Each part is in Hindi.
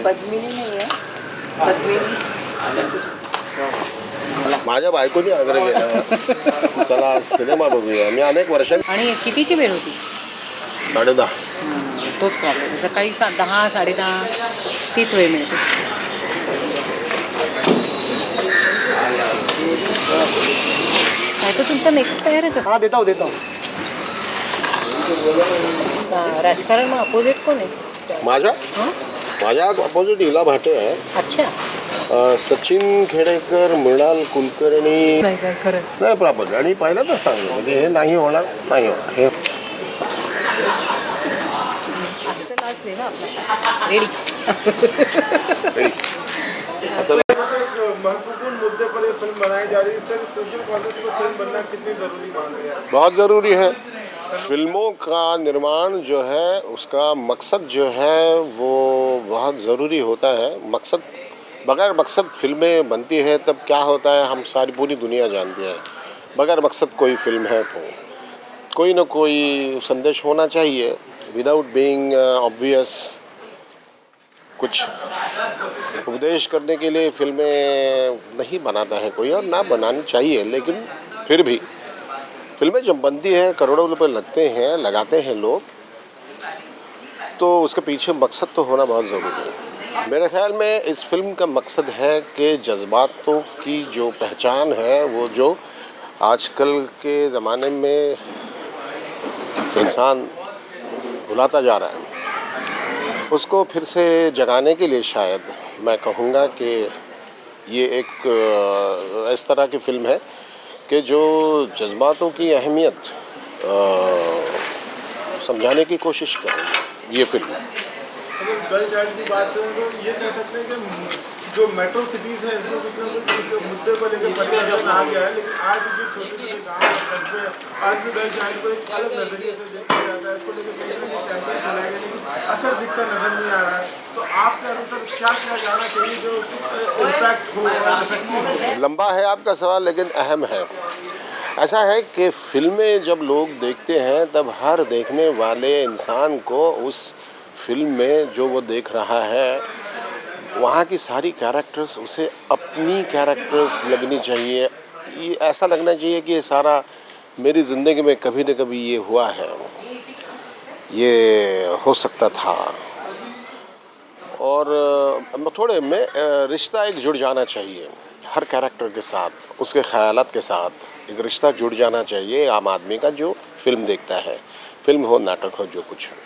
पद्मिनी नहीं है, पद्मिनी माझ्या बायकोनी आग्रह केला चला सिनेमा बघूया. मी अनेक वर्षांनी. आणि कितीची वेळ होती? 10:30. तोच प्रॉब्लेम. सकाळी 10 10:30 तीच वेळ मिळते. काय तर तुमचा मेकअप तयारच असतो. हाँ देता हूँ. राजकारण मग अपोजिट कोण आहे? माझ्या अपोजिट हिला भाटे आहे. अच्छा. सचिन खेडेकर, मृणाल कुलकर्णी. नाही काय खरं नाही प्रॉपर. आणि पहिल्यांदाच सांगतो म्हणजे हे नाही होणार हे आजचं लास्ट आहे ना आपला. रेडी. महत्वपूर्ण मुद्दे पर ये फिल्म बनाई जा रही है. सर, सोशल कॉलेज को फिल्म बनना कितनी ज़रूरी मान रहे हैं? बहुत ज़रूरी है. फिल्मों का निर्माण जो है उसका मकसद जो है वो बहुत ज़रूरी होता है. बगैर मकसद फिल्में बनती है तब क्या होता है हम सारी पूरी दुनिया जानती है. बगैर मकसद कोई फिल्म है तो कोई ना कोई संदेश होना चाहिए. विदाउट बीइंग ऑब्वियस कुछ उपदेश करने के लिए फिल्में नहीं बनाता है कोई, और ना बनानी चाहिए. लेकिन फिर भी फिल्में जब बनती हैं करोड़ों रुपए लगाते हैं लोग, तो उसके पीछे मकसद तो होना बहुत ज़रूरी है. मेरे ख्याल में इस फिल्म का मकसद है कि जज्बातों की जो पहचान है वो जो आजकल के ज़माने में इंसान भुलाता जा रहा है उसको फिर से जगाने के लिए शायद मैं कहूँगा कि ये एक इस तरह की फ़िल्म है कि जो जज्बातों की अहमियत समझाने की कोशिश करेगी ये फिल्म. अगर गर्ल चाइल्ड की बात करें तो ये कह सकते हैं कि जो मेट्रो सिटीज़ हैं इसमें कुछ ना कुछ इस मुद्दे पर लेकर परिवर्तन आ गया है. लेकिन आज भी छोटे छोटे गाँव कस्बे आज भी गर्ल चाइल्ड को एक अलग नज़रिए से देखा जाता है. इसको लेकर कई कई कैंपेन चलाए गए लेकिन असर दिखता नजर नहीं आ रहा है. तो आपके अनुसार क्या किया जाना चाहिए जो इम्पैक्ट हो और इफेक्टिव हो? लंबा है आपका सवाल लेकिन अहम है. ऐसा है कि फिल्में जब लोग देखते हैं तब हर देखने वाले इंसान को उस फिल्म में जो वो देख रहा है वहाँ की सारी कैरेक्टर्स उसे अपनी कैरेक्टर्स लगनी चाहिए. ये ऐसा लगना चाहिए कि ये सारा मेरी ज़िंदगी में कभी न कभी ये हुआ है, ये हो सकता था. और थोड़े में रिश्ता एक जुड़ जाना चाहिए हर कैरेक्टर के साथ, उसके ख़यालात के साथ एक रिश्ता जुड़ जाना चाहिए आम आदमी का जो फिल्म देखता है. फिल्म हो नाटक हो जो कुछ हो.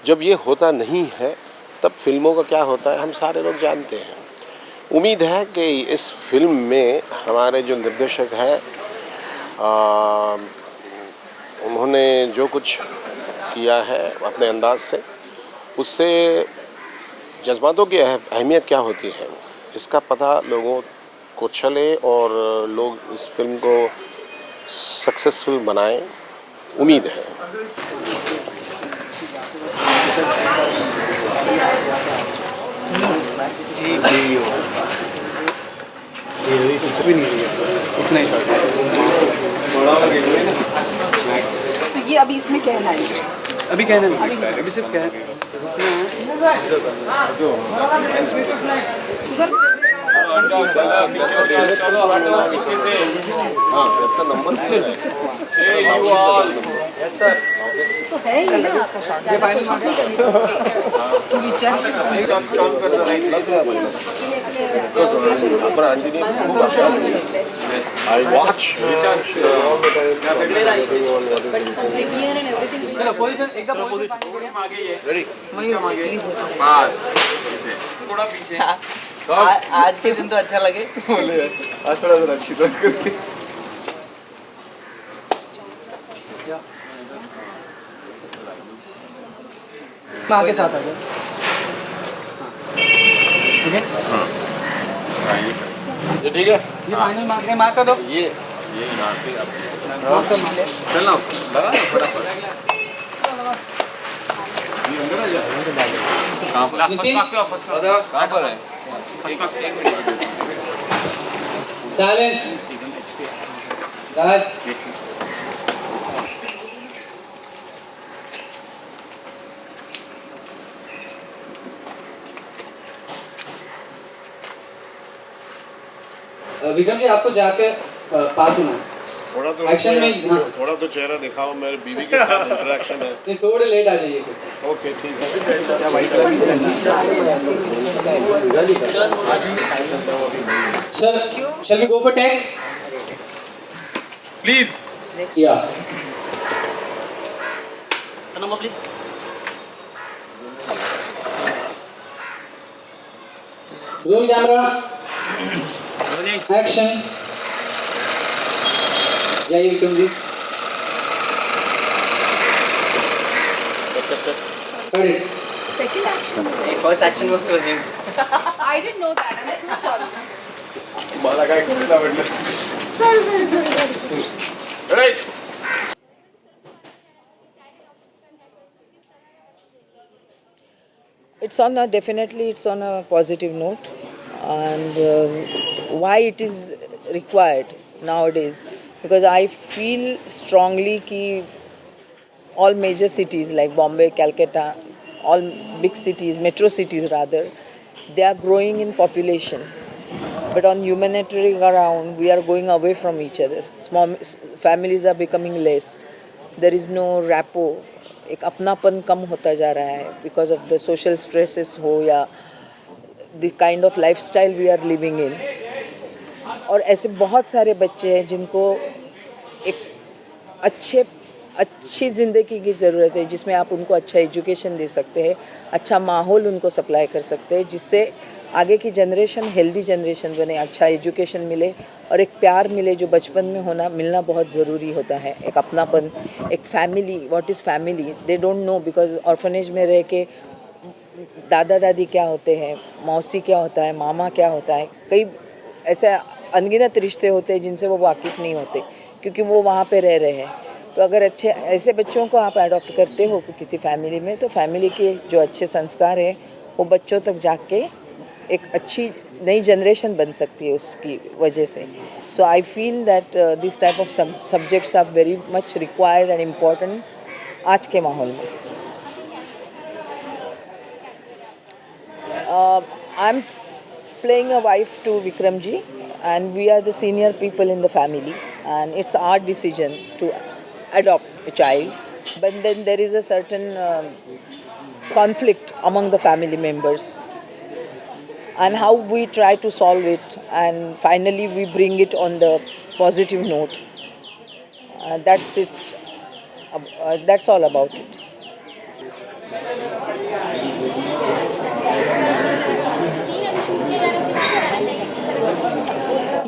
जब ये होता नहीं है तब फिल्मों का क्या होता है हम सारे लोग जानते हैं. उम्मीद है कि इस फिल्म में हमारे जो निर्देशक हैं उन्होंने जो कुछ किया है अपने अंदाज से उससे जज्बातों की अहमियत क्या होती है इसका पता लोगों को चले और लोग इस फिल्म को सक्सेसफुल बनाएं. उम्मीद है. तो ये अभी इसमें कहना है. अभी कहना नहीं, अभी सिर्फ कहना तो है ही ना इसका शॉट. ये फाइनल I watch. पोजीशन एकदम Ready? थोड़ा पीछे. आज के दिन तो अच्छा लगे. आज थोड़ा सा अच्छी बात करके आगे साथ आ जाओ. ठीक है. ये ठीक है. ये फाइनल मार्क कर दो. ये यहाँ से चलना लगा फटाफट. अंदर आ जा. कहाँ पर है? Silence. Raj. विक्रम जी आपको जाके पास होना है। थोड़ा तो Action में, हाँ। थोड़ा तो चेहरा दिखाओ, मेरे बीवी के साथ इंटरेक्शन है। नहीं थोड़े लेट आ जाइए। ओके ठीक है। Sir shall we go for tag? Please Yeah. Sanam please Roll camera. Action. जाइए Vikram ji. Cut it. Second action. First action works was him I didn't know that. I'm so sorry. मला काय कुठला म्हटलं Sorry. Right It's on a definitely it's on a positive note, and why it is required nowadays, because I feel strongly कि all major cities like Bombay, Calcutta, all big cities, metro cities rather, they are growing in population. But on humanitarian ground, we are going away from each other. Small families are becoming less. There is no rapport. एक अपनापन कम होता जा रहा है because of the social stresses हो या the kind of lifestyle we are living in. और ऐसे बहुत सारे बच्चे हैं जिनको एक अच्छी ज़िंदगी की ज़रूरत है, जिसमें आप उनको अच्छा एजुकेशन दे सकते हैं, अच्छा माहौल उनको सप्लाई कर सकते हैं, जिससे आगे की जनरेशन हेल्दी जनरेशन बने, अच्छा एजुकेशन मिले और एक प्यार मिले जो बचपन में मिलना बहुत ज़रूरी होता है। एक अपनापन, एक family, what is family they don't know, because orphanage में रह के दादा दादी क्या होते हैं, मौसी क्या होता है, मामा क्या होता है, कई ऐसे अनगिनत रिश्ते होते हैं जिनसे वो वाकिफ़ नहीं होते क्योंकि वो वहाँ पे रह रहे हैं। तो अगर अच्छे ऐसे बच्चों को आप अडॉप्ट करते हो किसी फैमिली में, तो फैमिली के जो अच्छे संस्कार हैं वो बच्चों तक जाके एक अच्छी नई जनरेशन बन सकती है उसकी वजह से। So I feel that this type of subjects are very much required and important आज के माहौल में। I am playing a wife to Vikram ji, and we are the senior people in the family, and it's our decision to adopt a child, but then there is a certain conflict among the family members, and how we try to solve it, and finally we bring it on the positive note. That's it. That's all about it.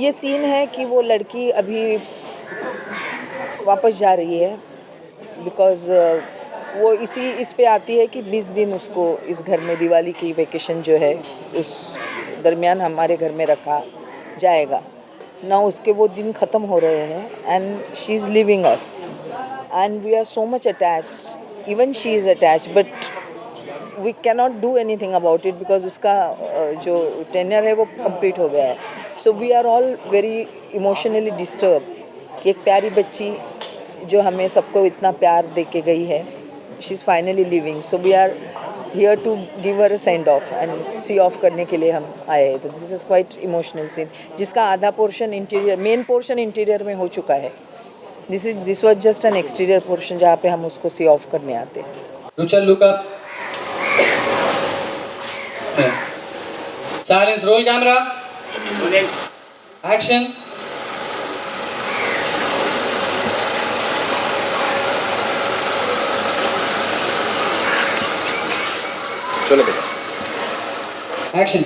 ये सीन है कि वो लड़की अभी वापस जा रही है बिकॉज़ वो इस पे आती है कि 20 दिन उसको इस घर में दिवाली की वेकेशन जो है उस दरमियान हमारे घर में रखा जाएगा ना। उसके वो दिन ख़त्म हो रहे हैं and she is leaving us and we are so much attached, even she is attached, but we cannot do anything about it because उसका जो टेन्योर है वो कंप्लीट हो गया है। So we are all very emotionally disturb कि एक प्यारी बच्ची जो हमें सबको इतना प्यार दे के गई है, she is finally leaving. So we are here to give her a send off and see off करने के लिए हम आए हैं। तो this is quite emotional scene जिसका आधा portion interior, main portion interior में हो चुका है। This was just an exterior portion जहाँ पे हम उसको सी ऑफ करने आते हैं। Ruchal, look up. Silence, roll camera. Action. चलो बेटा। Action.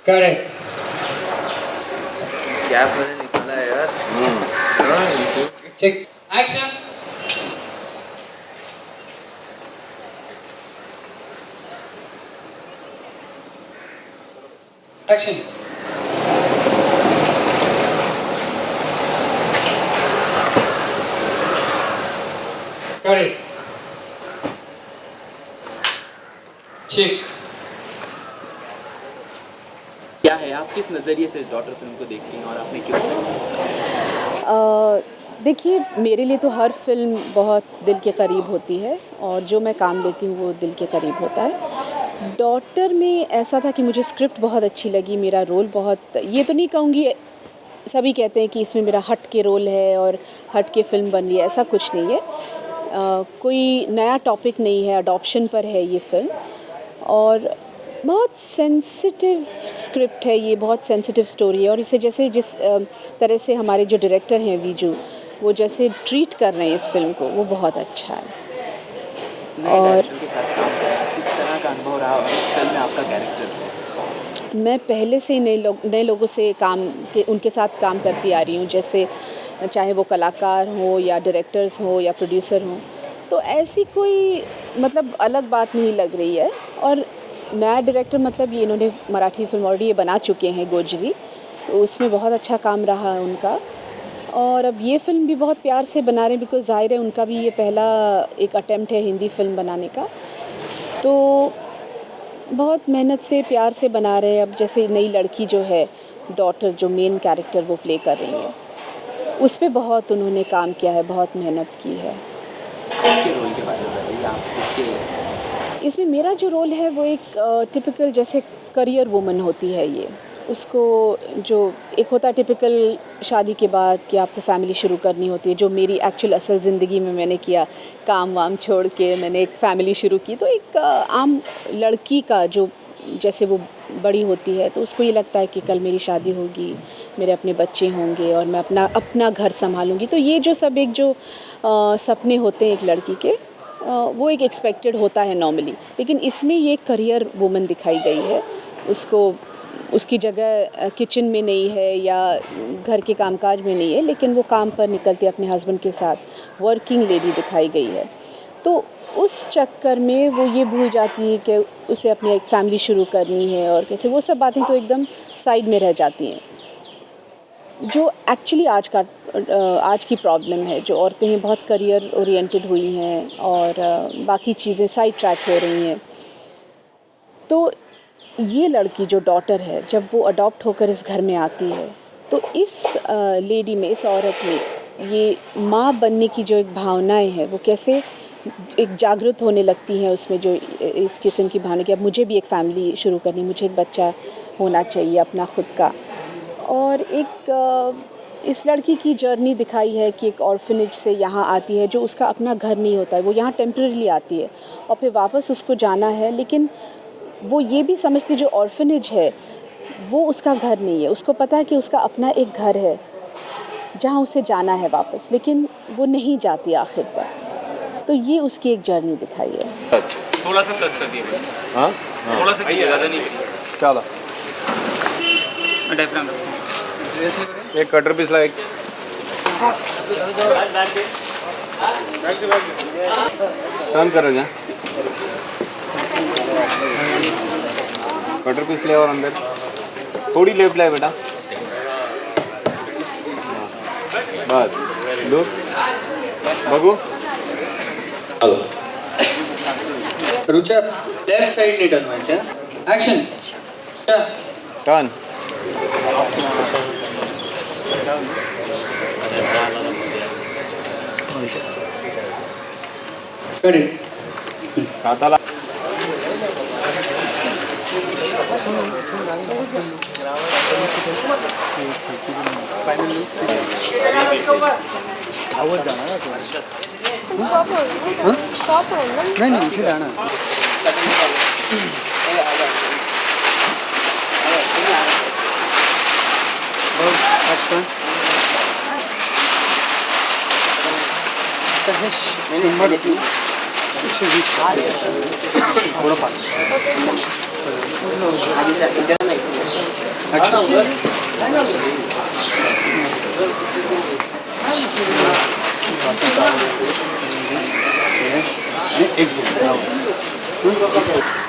Correct. क्या मैंने निकाला है यार। Check. Action. Action. Correct. Check. क्या है, आप किस नज़रिए से डॉटर फिल्म को देखती हैं और आपने क्यों सही? देखिए, मेरे लिए तो हर फिल्म बहुत दिल के करीब होती है और जो मैं काम लेती हूँ वो दिल के करीब होता है। डॉटर में ऐसा था कि मुझे स्क्रिप्ट बहुत अच्छी लगी, मेरा रोल बहुत, ये तो नहीं कहूँगी, सभी कहते हैं कि इसमें मेरा हट के रोल है और हट के फिल्म बन रही है, ऐसा कुछ नहीं है। कोई नया टॉपिक नहीं है, अडॉप्शन पर है ये फिल्म और बहुत सेंसिटिव स्क्रिप्ट है ये, बहुत सेंसिटिव स्टोरी है और इसे जैसे जिस तरह से हमारे जो डायरेक्टर हैं वीजू, वो जैसे ट्रीट कर रहे हैं इस फिल्म को, वो बहुत अच्छा है। और के साथ काम करना किस तरह का अनुभव रहा और इस फिल्म में आपका कैरेक्टर? मैं पहले से ही नए लोगों से उनके साथ काम करती आ रही हूँ, जैसे चाहे वो कलाकार हो या डायरेक्टर्स हो या प्रोड्यूसर हो, तो ऐसी कोई मतलब अलग बात नहीं लग रही है। और नया डायरेक्टर मतलब ये, इन्होंने मराठी फिल्म ऑलरेडी ये बना चुके हैं गोजरी, तो उसमें बहुत अच्छा काम रहा है उनका और अब ये फिल्म भी बहुत प्यार से बना रहे हैं, बिकॉज ज़ाहिर है उनका भी ये पहला एक अटेम्प्ट है हिंदी फिल्म बनाने का, तो बहुत मेहनत से प्यार से बना रहे हैं। अब जैसे नई लड़की जो है, डॉटर जो मेन कैरेक्टर वो प्ले कर रही है, उस पर बहुत उन्होंने काम किया है, बहुत मेहनत की है। आपके रोल के बारे में बताइए, आप इसके इसमें मेरा जो रोल है वो एक टिपिकल जैसे करियर वुमन होती है ये, उसको जो एक होता है टिपिकल शादी के बाद कि आपको फैमिली शुरू करनी होती है, जो मेरी एक्चुअल असल ज़िंदगी में मैंने किया, काम वाम छोड़ के मैंने एक फ़ैमिली शुरू की। तो एक आम लड़की का जो जैसे वो बड़ी होती है तो उसको ये लगता है कि कल मेरी शादी होगी, मेरे अपने बच्चे होंगे और मैं अपना घर संभालूंगी। तो ये जो सब एक जो सपने होते हैं एक लड़की के, वो एक एक्सपेक्टेड होता है नॉर्मली, लेकिन इसमें ये करियर वुमन दिखाई गई है। उसको उसकी जगह किचन में नहीं है या घर के कामकाज में नहीं है, लेकिन वो काम पर निकलती है अपने हस्बैंड के साथ, वर्किंग लेडी दिखाई गई है। तो उस चक्कर में वो ये भूल जाती है कि उसे अपनी एक फैमिली शुरू करनी है और कैसे, वो सब बातें तो एकदम साइड में रह जाती हैं। जो एक्चुअली आज की प्रॉब्लम है, जो औरतें हैं बहुत करियर ओरिएंटेड हुई हैं और बाकी चीज़ें साइड ट्रैक हो रही हैं। तो ये लड़की जो डॉटर है, जब वो अडॉप्ट होकर इस घर में आती है, तो इस लेडी में, इस औरत में ये माँ बनने की जो एक भावनाएं हैं वो कैसे एक जागृत होने लगती हैं उसमें, जो इस किस्म की भावना कि अब मुझे भी एक फैमिली शुरू करनी, मुझे एक बच्चा होना चाहिए अपना खुद का। और एक इस लड़की की जर्नी दिखाई है कि एक ऑर्फनेज से यहाँ आती है, जो उसका अपना घर नहीं होता है, वो यहाँ टेम्परेरीली आती है और फिर वापस उसको जाना है, लेकिन वो ये भी समझती है जो ऑर्फनेज है वो उसका घर नहीं है। उसको पता है कि उसका अपना एक घर है जहाँ उसे जाना है वापस, लेकिन वो नहीं जाती आखिर पर। तो ये उसकी एक जर्नी दिखाई है। थोड़ा सा प्लस कर दिए। हाँ थोड़ा सा किया, ज़्यादा नहीं। चलो डायफ्राम एक कटर पीस लाइक टर्न करो जा, कटर पीस ले और अंदर थोड़ी लेफ्ट लाए बेटा, बस लुक बगू। रुचा लेफ्ट साइड ने टर्न व्हायचं. ॲक्शन. Turn correct. हाताला नाही नाही इथे जाणार.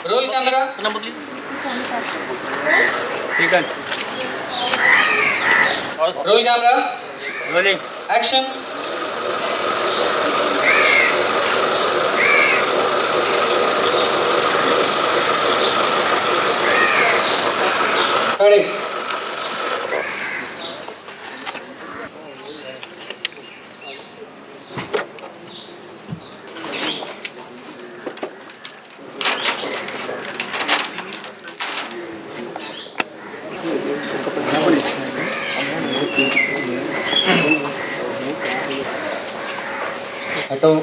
Roll camera. ठीक है. Roll camera. Rolling. Action. Photo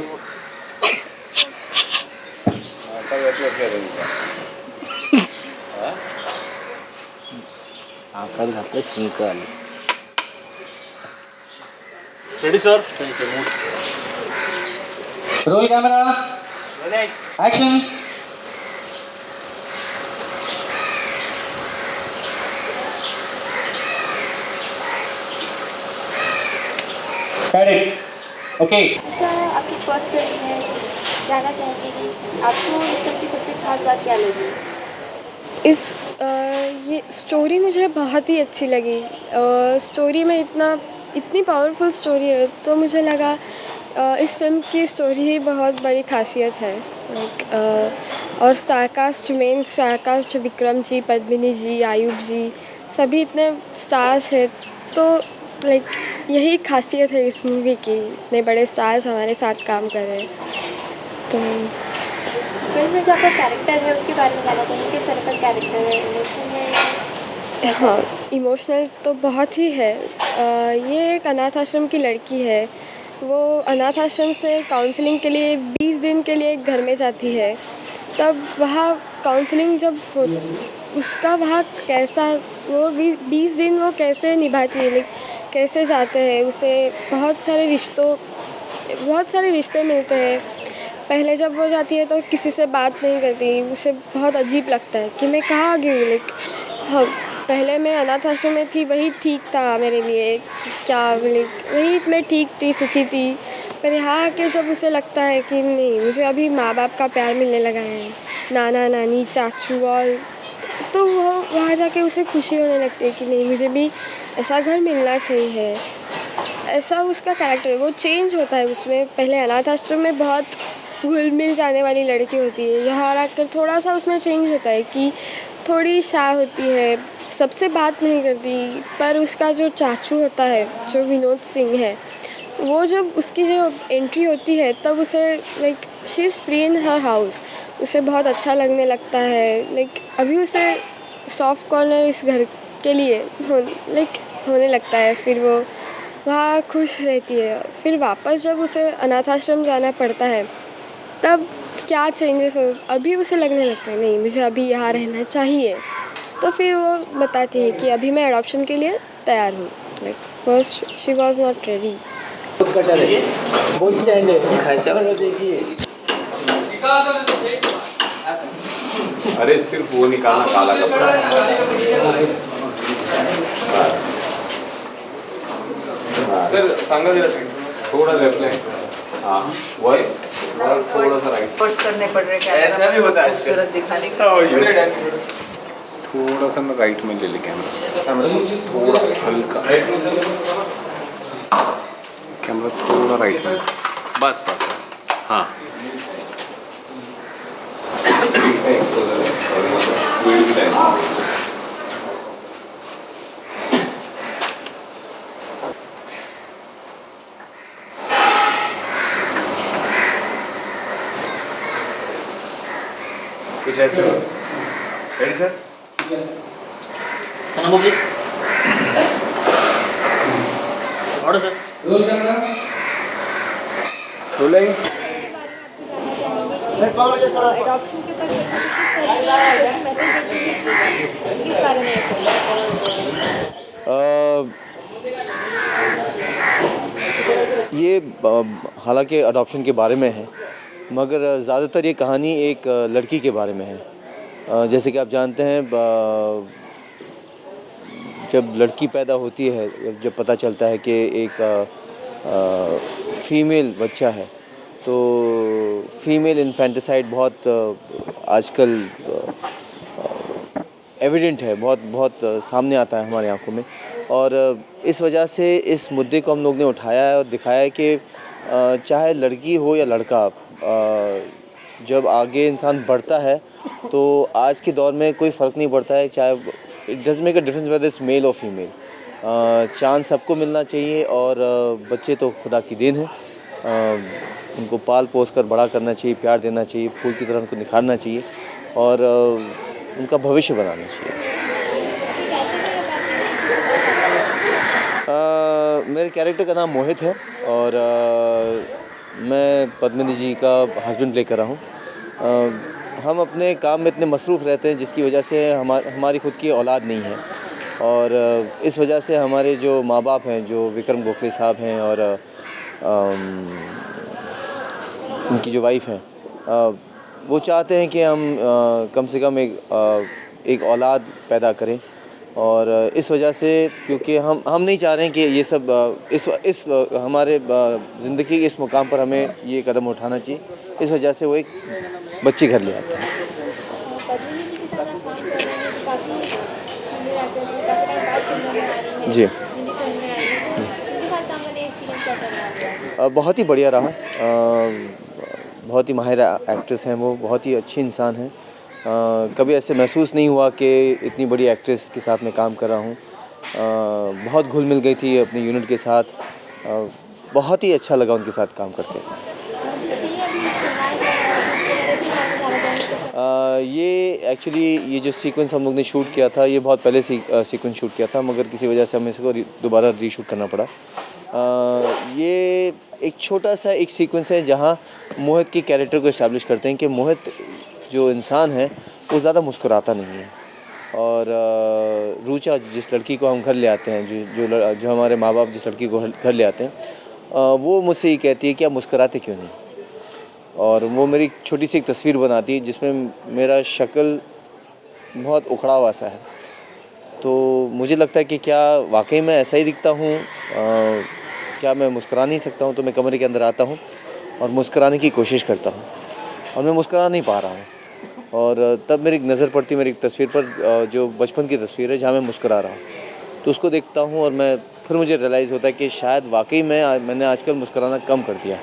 आकार घातलं शिंक आली. Ready sir. Roll camera action. Okay. आपकी फर्स्ट फिल्म है, जानना चाहेंगे कि आपको इस फिल्म की सबसे खास बात क्या लगी? ये स्टोरी मुझे बहुत ही अच्छी लगी. स्टोरी में इतनी पावरफुल स्टोरी है, तो मुझे लगा इस फिल्म की स्टोरी ही बहुत बड़ी खासियत है. और मेन स्टारकास्ट विक्रम जी, पद्मिनी जी, आयुब जी, सभी इतने स्टार्स हैं. तो यही खासियत है इस मूवी की, इतने बड़े स्टार्स हमारे साथ काम कर रहे हैं. तो फिल्म में जो आपका कैरेक्टर है उसके बारे में जानना चाहेंगे, किस तरह का कैरेक्टर है, इमोशनल है? हाँ, इमोशनल तो बहुत ही है. ये एक अनाथ आश्रम की लड़की है. वो अनाथ आश्रम से काउंसलिंग के लिए 20 दिन के लिए एक घर में जाती है. तब वहाँ काउंसलिंग जब हो, उसका वहाँ कैसा वो 20 दिन वो कैसे निभाती है, कैसे जाते हैं, उसे बहुत सारे रिश्ते मिलते हैं. पहले जब वो जाती है तो किसी से बात नहीं करती. उसे बहुत अजीब लगता है कि मैं कहाँ आ गई हूँ. हाँ, पहले मैं अनाथ आश्रम में थी, वही ठीक था मेरे लिए. क्या वही मैं ठीक थी, सुखी थी. पर यहाँ आके जब उसे लगता है कि नहीं, मुझे अभी माँ बाप का प्यार मिलने लगा है, नाना नानी, चाचू, और तो वो वहाँ जाके उसे खुशी होने लगती है कि नहीं, मुझे भी ऐसा घर मिलना चाहिए. ऐसा उसका कैरेक्टर वो चेंज होता है उसमें. पहले अनाथ आश्रम में बहुत घुल मिल जाने वाली लड़की होती है, यहाँ आकर थोड़ा सा उसमें चेंज होता है कि थोड़ी शाय होती है, सबसे बात नहीं करती. पर उसका जो चाचू होता है, जो विनोद सिंह है, वो जब उसकी जो एंट्री होती है तब उसे she is free in her house. उसे बहुत अच्छा लगने लगता है. अभी उसे सॉफ्ट कॉर्नर इस घर के लिए होने लगता है. फिर वो वहाँ खुश रहती है. फिर वापस जब उसे अनाथ आश्रम जाना पड़ता है तब क्या चेंजेस हो, अभी उसे लगने लगता है नहीं, मुझे अभी यहाँ रहना चाहिए. तो फिर वो बताती है कि अभी मैं अडॉप्शन के लिए तैयार हूँ. First she was not ready. अरे सिर्फ वो निकालना, काला कपड़ा. सर सांगा जरा थोड़ा लेफ्ट लाइन. हाँ, वही थोड़ा सा राइट. फोर्स करने पड़ रहे हैं, ऐसा भी होता है खूबसूरत दिखाने का. थोड़ा सा ना राइट में ले ले कैमरा. थोड़ा हल्का कैमरा, थोड़ा राइट में. बस बस. हाँ, कुछ ऐसे. Ready sir. Sanam please. Order sir. Roll camera rolling. Adoption के ऊपर किस बारे में? ये हालांकि अडॉप्शन के बारे में है, मगर ज़्यादातर ये कहानी एक लड़की के बारे में है. जैसे कि आप जानते हैं, जब लड़की पैदा होती है, जब पता चलता है कि एक फीमेल बच्चा है, तो फीमेल इन्फेंटिसाइड बहुत आजकल एविडेंट है, बहुत सामने आता है हमारी आंखों में. और इस वजह से इस मुद्दे को हम लोग ने उठाया है और दिखाया है कि चाहे लड़की हो या लड़का, जब आगे इंसान बढ़ता है तो आज के दौर में कोई फ़र्क नहीं पड़ता है, चाहे it doesn't make a difference whether it's male और फीमेल. चांस सबको मिलना चाहिए. और बच्चे तो खुदा की देन है, उनको पाल पोस कर बड़ा करना चाहिए, प्यार देना चाहिए, फूल की तरह उनको निखारना चाहिए और उनका भविष्य बनाना चाहिए. मेरे कैरेक्टर का नाम मोहित है और मैं पद्मिनी जी का हस्बैंड प्ले कर रहा हूँ। हम अपने काम में इतने मसरूफ़ रहते हैं जिसकी वजह से हमारी ख़ुद की औलाद नहीं है, और इस वजह से हमारे जो माँ बाप हैं, जो विक्रम गोखले साहब हैं और उनकी जो वाइफ हैं, वो चाहते हैं कि हम कम से कम एक औलाद पैदा करें। और इस वजह से, क्योंकि हम नहीं चाह रहे हैं कि ये सब इस हमारे ज़िंदगी के इस मुकाम पर हमें ये कदम उठाना चाहिए, इस वजह से वो एक बच्ची घर ले आते हैं। जी, बहुत ही बढ़िया रहा। बहुत ही माहिर एक्ट्रेस हैं वो, बहुत ही अच्छी इंसान हैं। कभी ऐसे महसूस नहीं हुआ कि इतनी बड़ी एक्ट्रेस के साथ मैं काम कर रहा हूँ। बहुत घुल मिल गई थी अपनी यूनिट के साथ। बहुत ही अच्छा लगा उनके साथ काम करके। ये एक्चुअली ये जो सीक्वेंस हम लोग ने शूट किया था, ये बहुत पहले सीक्वेंस शूट किया था, मगर किसी वजह से हमें इसको दोबारा रीशूट करना पड़ा। ये एक छोटा सा एक सीक्वेंस है जहाँ मोहित की कैरेक्टर को इस्टेब्लिश करते हैं कि मोहित जो इंसान है वो ज़्यादा मुस्कुराता नहीं है। और रूचा, जिस लड़की को हम घर ले आते हैं, जो हमारे माँ बाप जिस लड़की को घर ले आते हैं, वो मुझसे ये कहती है कि आप मुस्कुराते क्यों नहीं। और वो मेरी छोटी सी एक तस्वीर बनाती है जिसमें मेरा शक्ल बहुत उखड़ा हुआ सा है। तो मुझे लगता है कि क्या वाकई मैं ऐसा ही दिखता हूँ, क्या मैं मुस्कुरा नहीं सकता हूँ। तो मैं कमरे के अंदर आता हूँ और मुस्कुराने की कोशिश करता हूँ, और मैं मुस्कुरा नहीं पा रहा हूँ। और तब मेरी नज़र पड़ती मेरी एक तस्वीर पर, जो बचपन की तस्वीर है जहाँ मैं मुस्कुरा रहा हूँ। तो उसको देखता हूँ और फिर मुझे रियलाइज़ होता है कि शायद वाकई मैंने आजकल मुस्कुराना कम कर दिया।